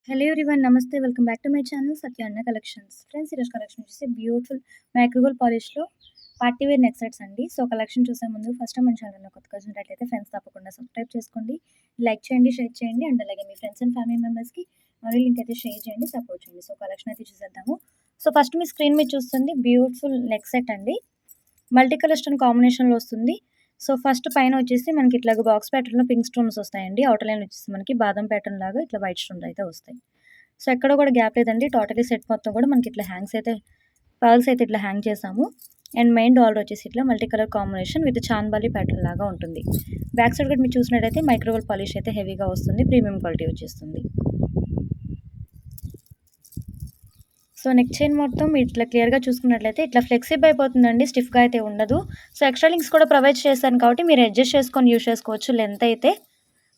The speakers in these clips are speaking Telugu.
Hello everyone namaste welcome back to my channel Satya Anna collections. Friends ఈరోజు కలెక్షన్ వచ్చేసి బ్యూటిఫుల్ మైక్రోగోల్ పాలిష్లో పార్టీ వేర్ నెక్ సెట్స్ అండి. సో కలెక్షన్ చూసే ముందు ఫస్ట్ మన ఛానల్లో కొత్తగా చూసినట్లయితే ఫ్రెండ్స్ తప్పకుండా సబ్స్క్రైబ్ చేసుకోండి, లైక్ చేయండి, షేర్ చేయండి అండ్ అలాగే మీ ఫ్రెండ్స్ అండ్ ఫ్యామిలీ మెంబర్స్కి మరీ లింక్ అయితే షేర్ చేయండి, సపోర్ట్ చేయండి. సో కలెక్షన్ అయితే చూసేద్దాము. సో ఫస్ట్ మీ స్క్రీన్ మీద చూస్తుంది బ్యూటిఫుల్ నెక్ సెట్ అండి. మల్టీ కలర్ స్టోన్ కాంబినేషన్లో వస్తుంది. సో ఫస్ట్ పైన వచ్చేసి మనకి ఇట్లాగ బాక్స్ ప్యాటర్న్లో పింక్ స్టోన్స్ వస్తాయండి. అవుటర్ లైన్ వచ్చేసి మనకి బాదం ప్యాటర్న్ లాగా ఇట్లా వైట్ స్టోన్స్ అయితే వస్తాయి. సో ఎక్కడ కూడా గ్యాప్ లేదండి. టోటలీ సెట్ మొత్తం కూడా మనకి ఇట్లా హ్యాంగ్స్ అయితే పర్ల్స్ అయితే ఇట్లా హ్యాంగ్ చేసాము. అండ్ మెయిన్ డాలర్ వచ్చేసి ఇట్లా multi colour combination with chandbali pattern లాగా ఉంటుంది. బ్యాక్ సైడ్ కూడా మీరు చూసినట్టయితే మైక్రోవేవ్ పాలిష్ అయితే హెవీగా వస్తుంది, ప్రీమియం క్వాలిటీ వచ్చేస్తుంది. సో నెక్ చైన్ మొత్తం ఇట్లా క్లియర్గా చూసుకున్నట్లయితే ఇట్లా ఫ్లెక్సిబుల్ అయిపోతుందండి, స్టిఫ్గా అయితే ఉండదు. సో ఎక్స్ట్రా లింక్స్ కూడా ప్రొవైడ్ చేశాను కాబట్టి మీరు అడ్జస్ట్ చేసుకొని యూస్ చేసుకోవచ్చు లెంత్ అయితే.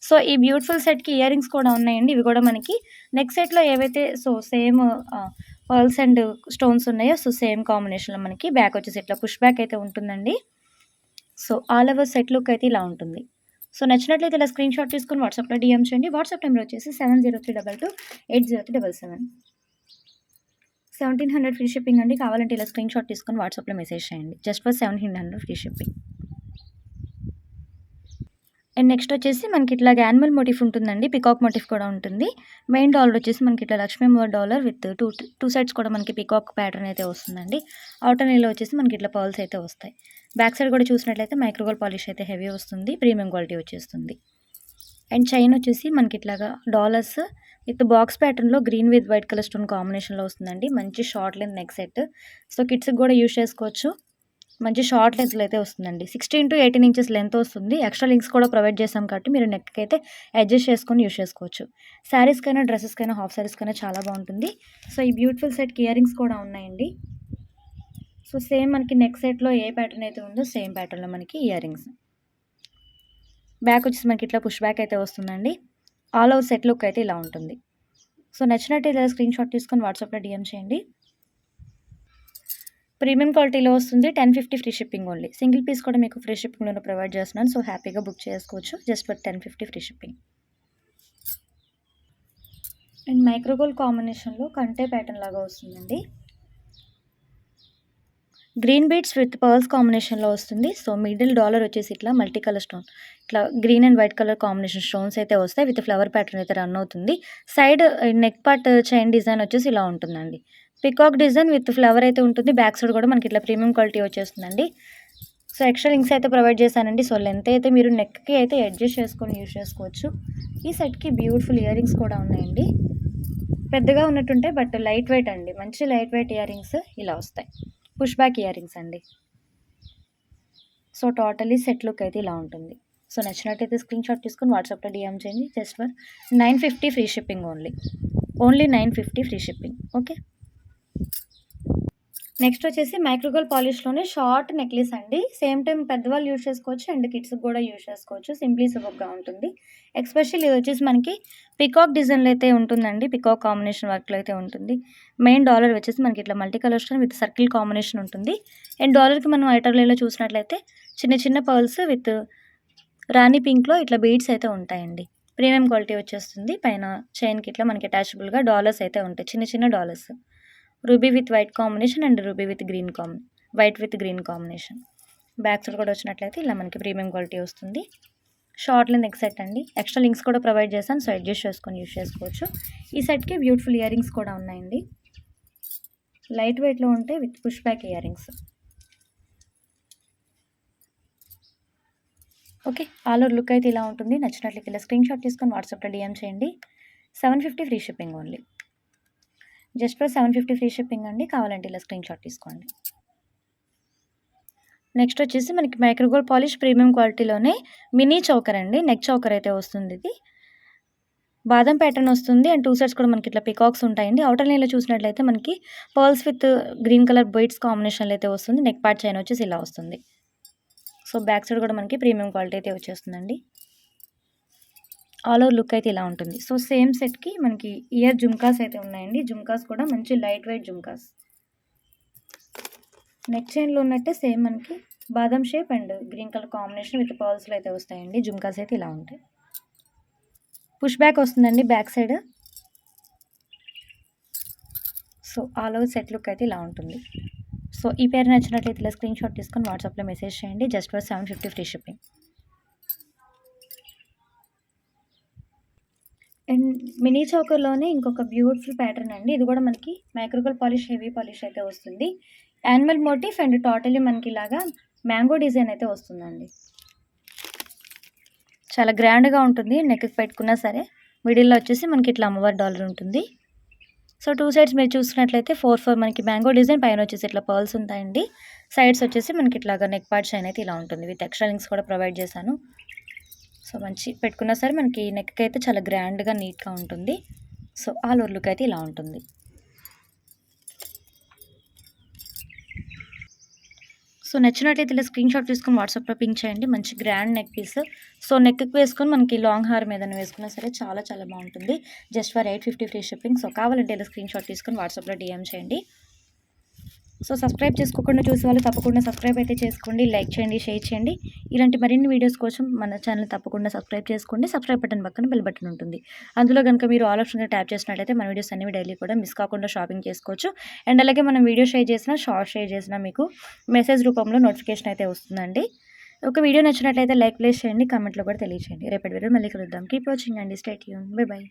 సో ఈ బ్యూటిఫుల్ సెట్కి ఇయర్ రింగ్స్ కూడా ఉన్నాయండి. ఇవి కూడా మనకి నెక్ సెట్లో ఏవైతే so same pearls and stones ఉన్నాయో సో సేమ్ కాంబినేషన్లో మనకి బ్యాక్ వచ్చేసి ఇట్లా పుష్ బ్యాక్ అయితే ఉంటుందండి. So all over set look అయితే ఇలా ఉంటుంది. సో నచ్చినట్లయితే ఇలా స్క్రీన్ షాట్ తీసుకుని వాట్సాప్లో డిఎం చేయండి. వాట్సాప్ నెంబర్ వచ్చేసి 7032280377. 1700 ఫ్రీ షిప్పింగ్ అండి. కావాలంటే ఇలా స్క్రీన్ షాట్ తీసుకొని వాట్సాప్లో మెసేజ్ చేయండి. Just for 1700 free shipping. And next వచ్చేసి మనకి ఇట్లా యానిమల్ మోటిఫ్ ఉంటుందండి, పికాక్ మోటిఫ్ కూడా ఉంటుంది. మెయిన్ డాలర్ వచ్చేసి మనకి ఇట్లా Lakshmi dollar with two sides కూడా మనకి పికాక్ ప్యాటర్న్ అయితే వస్తుందండి. అవుటర్ నీలో వచ్చేసి మనకి ఇట్లా పర్ల్స్ అయితే వస్తాయి. బ్యాక్ సైడ్ కూడా చూసినట్లయితే మైక్రోగోల్ పాలిష్ అయితే హెవీ వస్తుంది, ప్రీమియం క్వాలిటీ వచ్చేస్తుంది. అండ్ చైన్ వచ్చేసి మనకి ఇట్లాగా డాలర్స్ విత్ బాక్స్ ప్యాటర్న్లో green with white colour stone కాంబినేషన్లో వస్తుందండి. మంచి short length neck set. So కిడ్స్కి కూడా యూజ్ చేసుకోవచ్చు. మంచి షార్ట్ లెంత్లో అయితే వస్తుందండి. 16 to 18 ఇంచెస్ లెంత్ వస్తుంది. ఎక్స్ట్రా లింక్స్ కూడా ప్రొవైడ్ చేసాం కాబట్టి మీరు నెక్కి అయితే అడ్జస్ట్ చేసుకొని యూజ్ చేసుకోవచ్చు. శారీస్కైనా డ్రెస్సెస్కైనా హాఫ్ శారీస్కైనా చాలా బాగుంటుంది. సో ఈ బ్యూటిఫుల్ సెట్కి ఇయర్ రింగ్స్ కూడా ఉన్నాయండి. సో సేమ్ మనకి నెక్ సెట్లో ఏ ప్యాటర్న్ అయితే ఉందో సేమ్ ప్యాటర్న్లో మనకి ఇయర్ రింగ్స్. బ్యాక్ వచ్చేసి మనకి ఇట్లా పుష్ బ్యాక్ అయితే వస్తుందండి. ఆల్ ఓవర్ సెట్ లుక్ అయితే ఇలా ఉంటుంది. సో నచ్చినట్టయితే స్క్రీన్ షాట్ తీసుకొని వాట్సాప్లో డిఎం చేయండి. ప్రీమియం క్వాలిటీలో వస్తుంది. 1050 free shipping only. Single piece కూడా మీకు ఫ్రీ షిప్పింగ్లో ప్రొవైడ్ చేస్తున్నాను. సో హ్యాపీగా బుక్ చేసుకోవచ్చు just for 1050 free shipping. And మైక్రోగోల్ కాంబినేషన్లో కంటే ప్యాటర్న్ లాగా వస్తుందండి. గ్రీన్ బీడ్స్ విత్ పర్ల్స్ కాంబినేషన్లో వస్తుంది. సో మిడిల్ డాలర్ వచ్చేసి ఇట్లా మల్టీ కలర్ స్టోన్, ఇట్లా green and white colour combination stones అయితే వస్తాయి. విత్ ఫ్లవర్ ప్యాటర్న్ అయితే రన్ అవుతుంది. Side neck part chain design వచ్చేసి ఇలా ఉంటుందండి. పికాక్ డిజైన్ విత్ ఫ్లవర్ అయితే ఉంటుంది. బ్యాక్ సైడ్ కూడా మనకి ఇట్లా ప్రీమియం క్వాలిటీ వచ్చేస్తుందండి. సో ఎక్స్ట్రా లింక్స్ అయితే ప్రొవైడ్ చేశానండి. సో లెంత్ అయితే మీరు నెక్కి అయితే అడ్జస్ట్ చేసుకొని యూజ్ చేసుకోవచ్చు. ఈ సెట్కి బ్యూటిఫుల్ ఇయర్ రింగ్స్ కూడా ఉన్నాయండి. పెద్దగా ఉన్నట్టుంటాయి బట్ లైట్ వెయిట్ అండి. మంచి లైట్ వెయిట్ ఇయర్ రింగ్స్ ఇలా వస్తాయి. పుష్ బ్యాక్ ఇయర్ రింగ్స్ అండి. సో టోటలీ సెట్ లుక్ అయితే ఇలా ఉంటుంది. సో నచ్చినట్టయితే స్క్రీన్ షాట్ తీసుకొని వాట్సాప్లో డిఎం చేయండి. Just for 950 free shipping only. 950 free shipping. Okay. Next వచ్చేసి మైక్రోగోల్ పాలిష్లోనే షార్ట్ నెక్లెస్ అండి. సేమ్ టైం పెద్దవాళ్ళు యూజ్ చేసుకోవచ్చు అండ్ కిడ్స్కి కూడా యూజ్ చేసుకోవచ్చు. సింప్లీ సూపర్గా ఉంటుంది. ఎక్స్పెషల్ ఇది వచ్చేసి మనకి పికాక్ డిజైన్లో అయితే ఉంటుందండి. పికాక్ కాంబినేషన్ వర్క్లో అయితే ఉంటుంది. మెయిన్ డాలర్ వచ్చేసి మనకి ఇట్లా multi colour stone with circle combination ఉంటుంది. అండ్ డాలర్కి మనం ఐటర్లలో చూసినట్లయితే చిన్న చిన్న పర్ల్స్ విత్ రాణి పింక్లో ఇట్లా బీడ్స్ అయితే ఉంటాయండి. ప్రీమియం క్వాలిటీ వచ్చేస్తుంది. పైన చైన్కి ఇట్లా మనకి అటాచబుల్గా డాలర్స్ అయితే ఉంటాయి, చిన్న చిన్న dollars. Ruby with white combination and ruby with green white with green combination. Back side కూడా వచ్చినట్లయితే ఇలా మనకి ప్రీమియం క్వాలిటీ వస్తుంది. షార్ట్ లెంత్ నెక్ సెట్ అండి. ఎక్స్ట్రా లింక్స్ కూడా ప్రొవైడ్ చేశాను. సో అడ్జస్ట్ చేసుకొని యూజ్ చేసుకోవచ్చు. ఈ సెట్కి బ్యూటిఫుల్ ఇయర్ రింగ్స్ కూడా ఉన్నాయండి. లైట్ వెయిట్లో ఉంటే with push back ear rings. Okay. All over look అయితే ఇలా ఉంటుంది. నచ్చినట్లయితే ఇలా స్క్రీన్ షాట్ తీసుకొని వాట్సాప్లో డిఎం చేయండి. 750 free shipping only. Just for 750 free shipping అండి. కావాలంటే ఇలా స్క్రీన్ షాట్ తీసుకోండి. నెక్స్ట్ వచ్చేసి మనకి మైక్రోగోల్ పాలిష్ ప్రీమియం క్వాలిటీలోనే మినీ చౌకర్ అండి. నెక్ చౌకర్ అయితే వస్తుంది. ఇది బాదం ప్యాటర్న్ వస్తుంది అండ్ టూ సైడ్స్ కూడా మనకి ఇట్లా పికాక్స్ ఉంటాయండి. అవుటర్ లైన్లో చూసినట్లయితే మనకి pearls with green colour beads కాంబినేషన్లో అయితే వస్తుంది. నెక్ పార్ట్ చైన్ వచ్చేసి ఇలా వస్తుంది. సో బ్యాక్ సైడ్ కూడా మనకి ప్రీమియం క్వాలిటీ అయితే వచ్చేస్తుందండి. ఆల్ ఓవర్ లుక్ అయితే ఇలా ఉంటుంది. సో సేమ్ సెట్కి మనకి ఇయర్ జుమ్కాస్ అయితే ఉన్నాయండి. జుమ్కాస్ కూడా మంచి లైట్ వెయిట్ జుమ్కాస్. నెక్ చైన్లో ఉన్నట్టే సేమ్ మనకి బాదం shape and green colour combination with పర్ల్స్లో అయితే వస్తాయండి. జుమ్కాస్ అయితే ఇలా ఉంటాయి. పుష్ బ్యాక్ వస్తుందండి back side. So all over set look అయితే ఇలా ఉంటుంది. సో ఈ పేరు నచ్చినట్లయితే ఇలా స్క్రీన్ షాట్ తీసుకొని వాట్సాప్లో మెసేజ్ చేయండి. Just for 750 free shipping. And mini చోకర్‌లోనే ఇంకొక బ్యూటిఫుల్ ప్యాటర్న్ అండి. ఇది కూడా మనకి మైక్రోగోల్డ్ పాలిష్, హెవీ పాలిష్ అయితే వస్తుంది. యానిమల్ మోటిఫ్ అండ్ టోటల్లీ మనకి ఇలాగా మ్యాంగో డిజైన్ అయితే వస్తుందండి. చాలా గ్రాండ్‌గా ఉంటుంది. నెక్‌కి పెట్టుకున్నా సరే మిడిల్‌లో వచ్చేసి మనకి ఇట్లా అమ్మవారి డాలర్ ఉంటుంది. సో 2 సైడ్స్ మీరు చూసుకున్నట్లయితే 4 మనకి మ్యాంగో డిజైన్, పైన వచ్చేసి ఇట్లా పర్ల్స్ ఉంటాయండి. సైడ్స్ వచ్చేసి మనకి ఇట్లాగా నెక్ పార్ట్ షైన్ అయితే ఇలా ఉంటుంది. విత్ ఎక్స్ట్రా లింక్స్ కూడా ప్రొవైడ్ చేశాను. సో మంచి పెట్టుకున్నా సరే మనకి నెక్‌కి అయితే చాలా గ్రాండ్‌గా, నీట్‌గా ఉంటుంది. సో ఆల్ ఓవర్ లుక్ అయితే ఇలా ఉంటుంది. సో నచ్చినట్టయితే ఇలా స్క్రీన్ షాట్ తీసుకొని వాట్సాప్లో పింక్ చేయండి. మంచి గ్రాండ్ నెక్ పీస్. సో నెక్‌కి వేసుకొని మనకి లాంగ్ హారం ఏదైనా వేసుకున్నా సరే చాలా చాలా బాగుంటుంది. Just for 850 free shipping. So కావాలంటే ఇలా స్క్రీన్ షాట్ తీసుకొని వాట్సాప్లో డీఎం చేయండి. సో సబ్స్క్రైబ్ చేసుకోకుండా చూసే వాళ్ళు తప్పకుండా సబ్స్క్రైబ్ అయితే చేసుకోండి. లైక్ చేయండి, షేర్ చేయండి. ఇలాంటి మరిన్ని వీడియోస్ కోసం మన ఛానల్ తప్పకుండా సబ్స్క్రైబ్ చేసుకోండి. సబ్స్క్రైబ్ బటన్ పక్కన బెల్ బటన్ ఉంటుంది. అందులో కనుక మీరు ఆల్ ఆప్షన్ ట్యాప్ చేసినట్లయితే మన వీడియోస్ అన్ని డైలీ కూడా మిస్ కాకుండా షాపింగ్ చేసుకోవచ్చు. అండ్ అలాగే మనం వీడియో షేర్ చేసినా, షార్ట్ షేర్ చేసినా మీకు మెసేజ్ రూపంలో నోటిఫికేషన్ అయితే వస్తుందండి. ఒక వీడియో నచ్చినట్లయితే లైక్ ప్లేస్ చేయండి, కామెంట్లో కూడా తెలియచేయండి. రేపటి వీడియో మళ్ళీ కలుద్దాం. కీప్ వాచింగ్ అండి. Stay tune. By by.